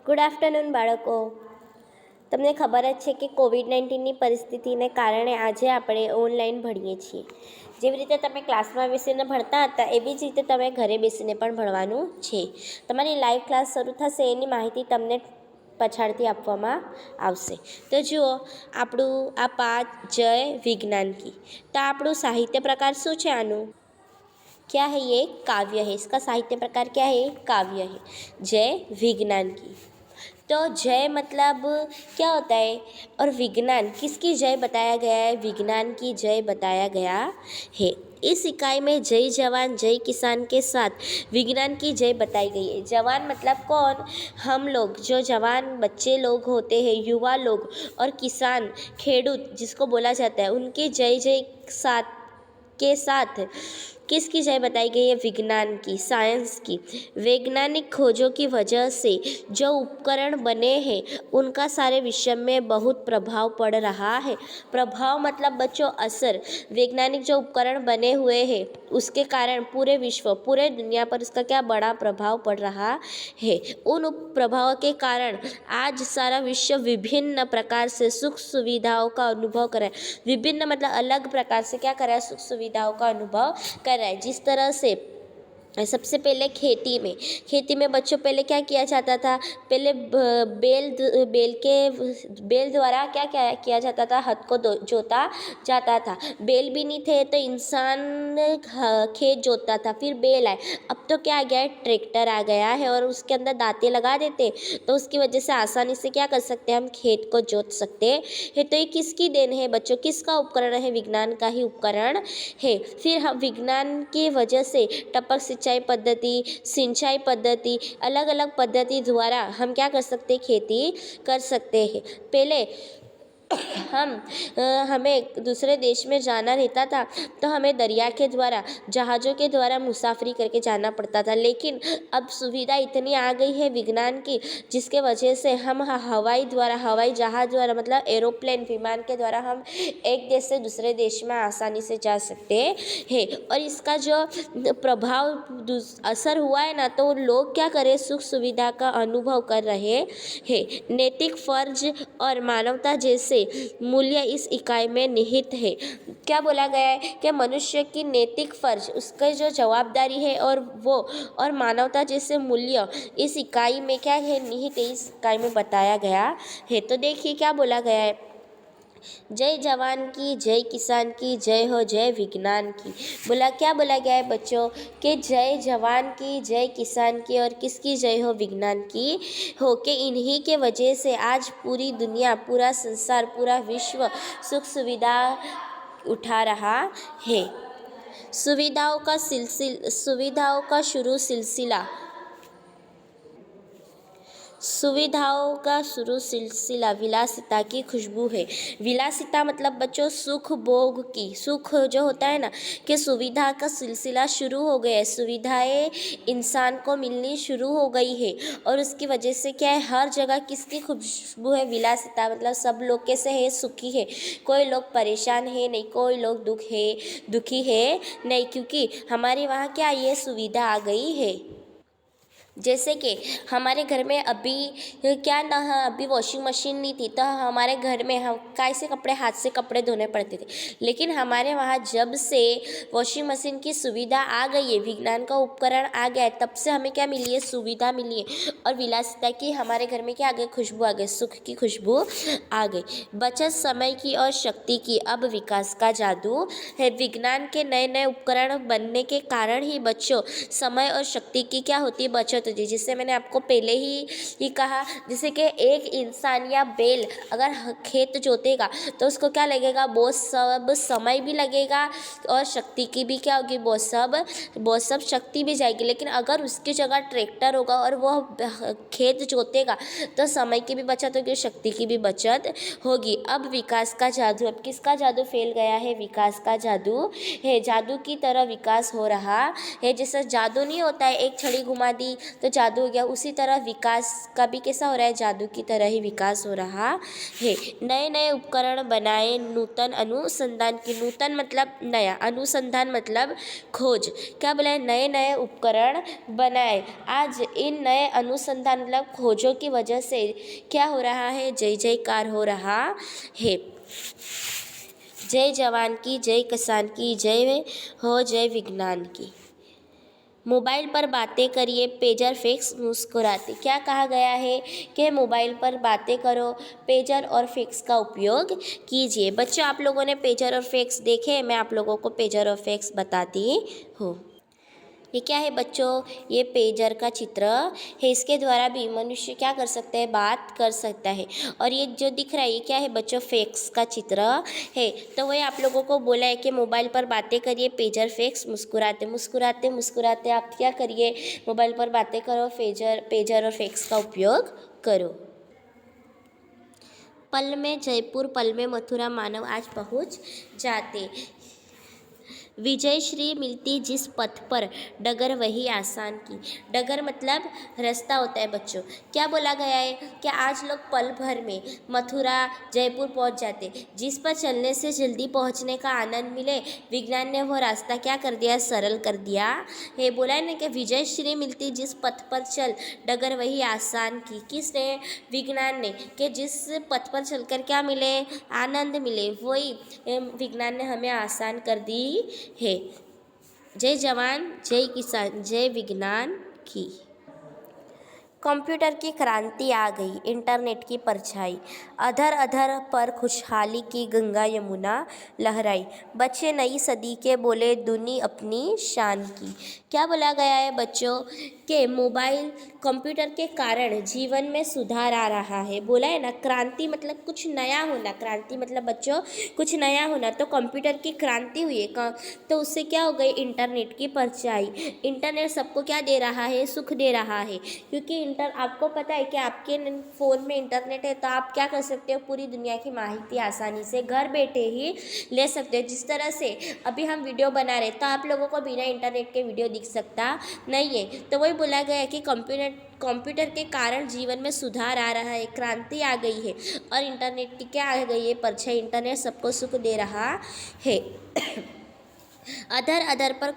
Good afternoon બાળકો. તમને ખબર જ છે કે કોવિડ-19ની પરિસ્થિતિને કારણે આજે આપણે ઓનલાઈન ભણીએ છીએ. જેવી રીતે તમે ક્લાસમાં બેસીને ભણતા હતા એવી જ રીતે તમે ઘરે બેસીને પણ ભણવાનું છે. તમારી લાઈવ ક્લાસ શરૂ થશે એની માહિતી તમને પછાડથી આપવામાં આવશે. તો જુઓ, આપણું આ પાઠ જય વિજ્ઞાન કી. તો આપણું સાહિત્ય પ્રકાર શું છે? આનું क्या है? ये काव्य है. इसका साहित्य प्रकार क्या है? काव्य है. जय विज्ञान की. तो जय मतलब क्या होता है और विज्ञान किसकी जय बताया गया है? विज्ञान की जय बताया गया है. इस इकाई में जय जवान जय किसान के साथ विज्ञान की जय बताई गई है. जवान मतलब कौन? हम लोग, जो जवान बच्चे लोग होते हैं, युवा लोग, और किसान खेडूत जिसको बोला जाता है, उनकी जय जय साथ के साथ किसकी जय बताई गई है? विज्ञान की, साइंस की. वैज्ञानिक खोजों की वजह से जो उपकरण बने हैं उनका सारे विश्व में बहुत प्रभाव पड़ रहा है. प्रभाव मतलब बच्चों असर. वैज्ञानिक जो उपकरण बने हुए हैं उसके कारण पूरे विश्व, पूरे दुनिया पर उसका क्या बड़ा प्रभाव पड़ रहा है. उन प्रभाव के कारण आज सारा विश्व विभिन्न प्रकार से सुख सुविधाओं का अनुभव कर रहा है. विभिन्न मतलब अलग प्रकार से क्या कर रहा है? सुख सुविधाओं का अनुभव कर रहा है. जिस तरह से सबसे पहले खेती में बच्चों पहले क्या किया जाता था? पहले बैल द्वारा क्या क्या किया जाता था? हद को जोता जाता था. बैल भी नहीं थे तो इंसान खेत जोतता था, फिर बैल आए. अब तो क्या आ गया है? ट्रैक्टर आ गया है और उसके अंदर दांते लगा देते तो उसकी वजह से आसानी से क्या कर सकते हैं? हम खेत को जोत सकते हैं. तो ये किसकी देन है बच्चों? किसका उपकरण है? विज्ञान का ही उपकरण है. फिर हम विज्ञान की वजह से टपक सिंचाई पद्धति अलग अलग पद्धति द्वारा हम क्या कर सकते हैं? खेती कर सकते हैं. पहले हमें दूसरे देश में जाना रहता था तो हमें दरिया के द्वारा, जहाज़ों के द्वारा मुसाफरी करके जाना पड़ता था. लेकिन अब सुविधा इतनी आ गई है विज्ञान की, जिसके वजह से हम हवाई जहाज़ द्वारा मतलब एरोप्लेन, विमान के द्वारा हम एक देश से दूसरे देश में आसानी से जा सकते हैं. और इसका जो प्रभाव असर हुआ है ना, तो लोग क्या करें? सुख सुविधा का अनुभव कर रहे हैं. नैतिक फर्ज और मानवता जैसे मूल्य इस इकाई में निहित है. क्या बोला गया है कि मनुष्य की नैतिक फर्ज, उसका जो जवाबदारी है और मानवता जैसे मूल्य इस इकाई में क्या है? निहित है. इस इकाई में बताया गया है. तो देखिए क्या बोला गया है. जय जवान की, जय किसान की, जय हो जय विज्ञान की. क्या बोला गया है बच्चों? कि जय जवान की, जय किसान की और किसकी जय हो? विज्ञान की हो. कि इन्हीं के वजह से आज पूरी दुनिया, पूरा संसार, पूरा विश्व सुख सुविधा उठा रहा है. सुविधाओं का शुरू सिलसिला विलासिता की खुशबू है. विलासिता मतलब बच्चों सुख भोग की. सुख जो होता है ना, कि सुविधा का सिलसिला शुरू हो गया है. सुविधाएं इंसान को मिलनी शुरू हो गई है और उसकी वजह से क्या है? हर जगह किसकी खुशबू है? विलासिता मतलब सब लोग कैसे है? सुखी है. कोई लोग परेशान है नहीं, कोई लोग दुखी है नहीं, क्योंकि हमारे वहाँ क्या ये सुविधा आ गई है. जैसे कि हमारे घर में अभी वॉशिंग मशीन नहीं थी तो हमारे घर में हम कैसे हाथ से कपड़े धोने पड़ते थे. लेकिन हमारे वहाँ जब से वॉशिंग मशीन की सुविधा आ गई है, विज्ञान का उपकरण आ गया है, तब से हमें क्या मिली है? सुविधा मिली है. और विलासिता की हमारे घर में क्या आ गई? खुशबू आ गई, सुख की खुशबू आ गई. बचत समय की और शक्ति की. अब विकास का जादू है. विज्ञान के नए नए उपकरण बनने के कारण ही बच्चों समय और शक्ति की क्या होती है? बचत होती है. जिससे मैंने आपको पहले ही कहा, जैसे कि एक इंसान या बैल अगर खेत जोतेगा तो उसको क्या लगेगा? बहुत सब समय भी लगेगा और शक्ति की भी क्या होगी? बहुत सब शक्ति भी जाएगी. लेकिन अगर उसकी जगह ट्रैक्टर होगा और वो खेत जोतेगा तो समय की भी बचत होगी, शक्ति की भी बचत होगी. अब विकास का जादू. अब किसका जादू फैल गया है? विकास का जादू है. जादू की तरह विकास हो रहा है. जैसे जादू नहीं होता है, एक छड़ी घुमा दी तो जादू हो गया। उसी तरह विकास का भी कैसा हो रहा है, जादू की तरह ही विकास हो रहा है। नए नए उपकरण बनाए, नूतन अनुसंधान की, नूतन मतलब नया, अनुसंधान मतलब खोज। क्या बोला है, नए नए उपकरण बनाए। आज इन नए अनुसंधान मतलब खोजों की वजह से क्या हो रहा है, जय जयकार हो रहा है। जय जवान की, जय किसान की, जय हो जय विज्ञान की। मोबाइल पर बातें करिए, पेजर फिक्स मुस्कुराते। क्या कहा गया है कि मोबाइल पर बातें करो, पेजर और फिक्स का उपयोग कीजिए। बच्चों, आप लोगों ने पेजर और फिक्स देखे, मैं आप लोगों को पेजर और फिक्स बताती हूँ। ये क्या है बच्चों, ये पेजर का चित्र है। इसके द्वारा भी मनुष्य क्या कर सकता है, बात कर सकता है। और ये जो दिख रहा है ये क्या है बच्चों, फैक्स का चित्र है। तो वही आप लोगों को बोला है कि मोबाइल पर बातें करिए, पेजर फैक्स मुस्कुराते मुस्कुराते मुस्कुराते। आप क्या करिए, मोबाइल पर बातें करो, पेजर और फैक्स का उपयोग करो। पल में जयपुर, पल में मथुरा, मानव आज पहुँच जाते। विजय श्री मिलती जिस पथ पर, डगर वही आसान की। डगर मतलब रास्ता होता है बच्चों। क्या बोला गया है कि आज लोग पल भर में मथुरा जयपुर पहुंच जाते। जिस पर चलने से जल्दी पहुंचने का आनंद मिले, विज्ञान ने वो रास्ता क्या कर दिया, सरल कर दिया है। बोला है ना कि विजय श्री मिलती जिस पथ पर चल, डगर वही आसान की। किसने, विज्ञान ने, कि जिस पथ पर चलकर क्या मिले, आनंद मिले, वही विज्ञान ने हमें आसान कर दी है। जय जवान, जय किसान, जय विज्ञान की। कंप्यूटर की क्रांति आ गई, इंटरनेट की परछाई। अधर अधर पर खुशहाली की गंगा यमुना लहराई। बच्चे नई सदी के बोले, दुनी अपनी शान की। क्या बोला गया है बच्चों के मोबाइल कंप्यूटर के कारण जीवन में सुधार आ रहा है। बोला है ना, क्रांति मतलब कुछ नया होना, क्रांति मतलब बच्चों कुछ नया होना। तो कंप्यूटर की क्रांति हुई है, तो उससे क्या हो गई, इंटरनेट की परछाई। इंटरनेट सबको क्या दे रहा है, सुख दे रहा है। क्योंकि आपको पता है कि आपके फ़ोन में इंटरनेट है, तो आप क्या कर सकते हो, पूरी दुनिया की माहिती आसानी से घर बैठे ही ले सकते हो। जिस तरह से अभी हम वीडियो बना रहे, तो आप लोगों को बिना इंटरनेट के वीडियो दिख सकता नहीं है। तो वही बोला गया है कि कंप्यूटर के कारण जीवन में सुधार आ रहा है, क्रांति आ गई है। और इंटरनेट की क्या आ गई है, परछाई। इंटरनेट सबको सुख दे रहा है। अधर अधर पर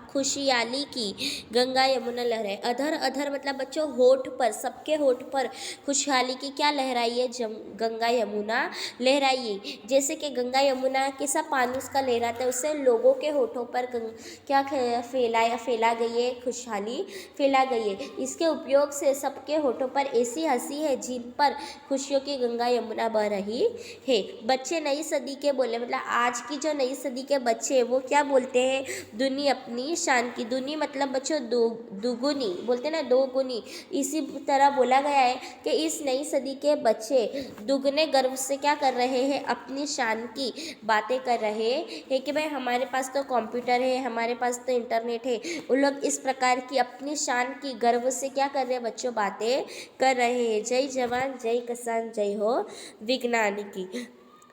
खुशहाली की गंगा यमुना लहराए। अधर अधर मतलब बच्चों होठ पर, सबके होठ पर खुशहाली की क्या लहराई है, गंगा यमुना लहराई है। जैसे कि गंगा यमुना कैसा पानी उसका लहराता है, उससे लोगों के होठों पर क्या फैला गई है, खुशहाली फैला गई है। इसके उपयोग से सबके होठों पर ऐसी हंसी है जिन पर खुशियों की गंगा यमुना बह रही है। बच्चे नई सदी के बोले, मतलब आज की जो नई सदी के बच्चे वो क्या बोलते हैं, दुनी अपनी शान की। दुनी मतलब बच्चों दुगुनी, बोलते हैं ना, दो गुनी। इसी तरह बोला गया है कि इस नई सदी के बच्चे दुगने गर्व से क्या कर रहे हैं, अपनी शान की बातें कर रहे हैं कि भाई हमारे पास तो कंप्यूटर है, हमारे पास तो इंटरनेट है। उन लोग इस प्रकार की अपनी शान की गर्व से क्या कर रहे हैं बच्चों, बातें कर रहे हैं। जय जवान, जय किसान, जय हो विज्ञान की।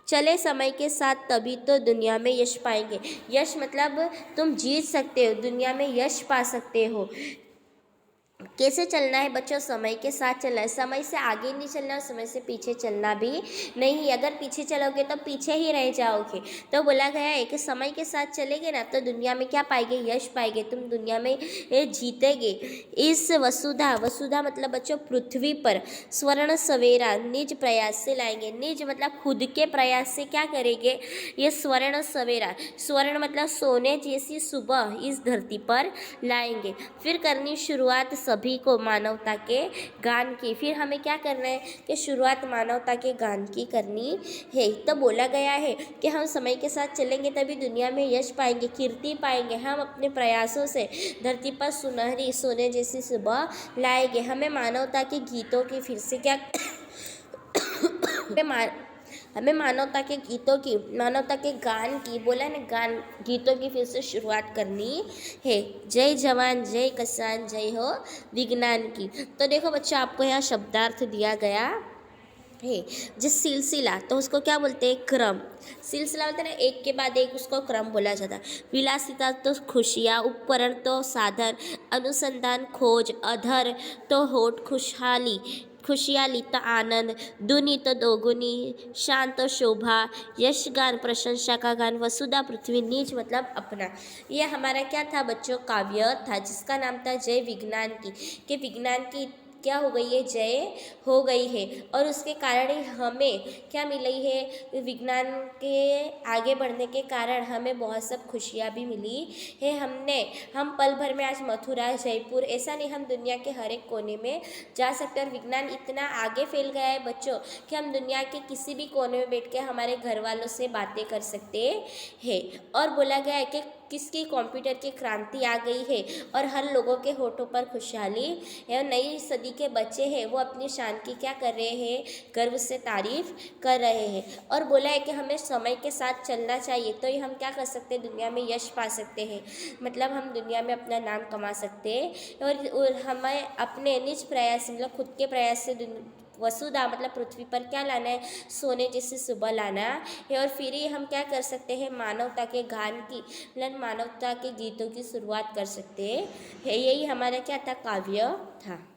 चले समय के साथ तभी तो दुनिया में यश पाएंगे। यश मतलब तुम जीत सकते हो, दुनिया में यश पा सकते हो। कैसे चलना है बच्चों, समय के साथ चलना है। समय से आगे नहीं चलना, समय से पीछे चलना भी नहीं। अगर पीछे चलोगे तो पीछे ही रह जाओगे। तो बोला गया है कि समय के साथ चलेंगे ना तो दुनिया में क्या पाएंगे, यश पाएंगे, तुम दुनिया में जीतेंगे। इस वसुधा मतलब बच्चों पृथ्वी पर स्वर्ण सवेरा निज प्रयास से लाएंगे। निज मतलब खुद के प्रयास से क्या करेंगे, ये स्वर्ण सवेरा, स्वर्ण मतलब सोने जैसी सुबह इस धरती पर लाएंगे। फिर करनी शुरुआत सभी को मानवता के गान की। फिर हमें क्या करना है कि शुरुआत मानवता के गान की करनी है। तो बोला गया है कि हम समय के साथ चलेंगे तभी दुनिया में यश पाएंगे, कीर्ति पाएंगे। हम अपने प्रयासों से धरती पर सुनहरी सोने जैसी सुबह लाएंगे। हमें मानवता के गीतों की फिर से क्या हमें मानवता के गीतों की, मानवता के गान की, बोला ना, गान गीतों की फिर से शुरुआत करनी है। जय जवान, जय किसान, जय हो विज्ञान की। तो देखो बच्चों, आपको यहाँ शब्दार्थ दिया गया है। जिस सिलसिला तो उसको क्या बोलते हैं, क्रम। सिलसिला बोलते हैं ना, एक के बाद एक, उसको क्रम बोला जाता है। विलासिता तो खुशियाँ, उपकरण तो साधन, अनुसंधान खोज, अधर तो होठ खुशहाली, खुशहाली तो आनंद, दुनी तो दोगुनी, शांत तो शोभा, यश गान प्रशंसा का गान, वसुधा पृथ्वी नीच मतलब अपना। ये हमारा क्या था बच्चों, काव्य था, जिसका नाम था जय विज्ञान की। कि विज्ञान की क्या हो गई है, जय हो गई है, और उसके कारण ही हमें क्या मिली है, विज्ञान के आगे बढ़ने के कारण हमें बहुत सब खुशियाँ भी मिली है। हम पल भर में आज मथुरा, जयपुर, ऐसा नहीं, हम दुनिया के हर एक कोने में जा सकते हैं। और विज्ञान इतना आगे फैल गया है बच्चों कि हम दुनिया के किसी भी कोने में बैठ के हमारे घर वालों से बातें कर सकते हैं। और बोला गया है कि किसकी कंप्यूटर की क्रांति आ गई है, और हर लोगों के होठों पर खुशहाली है। और नई सदी के बच्चे हैं वो अपनी शान की क्या कर रहे हैं, गर्व से तारीफ कर रहे हैं। और बोला है कि हमें समय के साथ चलना चाहिए, तो ये हम क्या कर सकते हैं, दुनिया में यश पा सकते हैं, मतलब हम दुनिया में अपना नाम कमा सकते हैं। और हमें अपने निज प्रयास मतलब खुद के प्रयास से वसुधा मतलब पृथ्वी पर क्या लाना है, सोने जैसे सुबह लाना है। और फिर ही हम क्या कर सकते हैं, मानवता के गान की मतलब मानवता के गीतों की शुरुआत कर सकते हैं। यही हमारा क्या था, काव्य था।